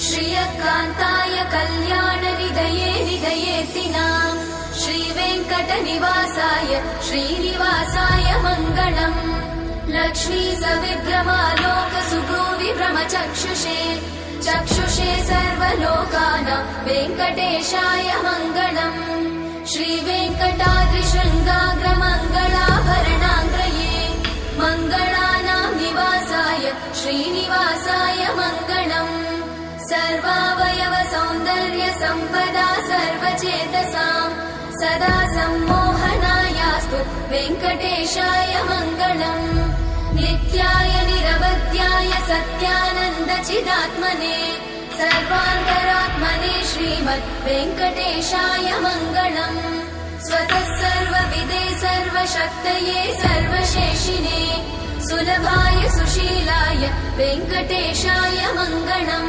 श्रियकान्ताय कल्याणनिधये निधयेतिनाम् श्रीवेङ्कटनिवासाय श्रीनिवासाय मङ्गलम्। लक्ष्मी सविभ्रमालोकसुभ्रूविभ्रमचक्षुषे चक्षुषे सर्वलोकानां वेङ्कटेशाय मङ्गलम्। श्रीवेङ्कटाद्रिशृङ्गाग्रमङ्गलाभरणाङ्ग्रये मङ्गलानां निवासाय श्रीनिवासाय मङ्गलम्। सर्वावयव सौन्दर्य सम्पदा सर्वचेतसां सदा सम्मोहनायास्तु वेङ्कटेशाय मङ्गलम्। नित्याय निरवध्याय सत्यानन्दचिदात्मने सर्वान्तरात्मने श्रीमद् वेङ्कटेशाय मङ्गलम्। स्वतः सर्वविदे सर्वशक्तये सर्वशेषिने सुलभाय सुशीलाय वेङ्कटेशाय मङ्गलम्।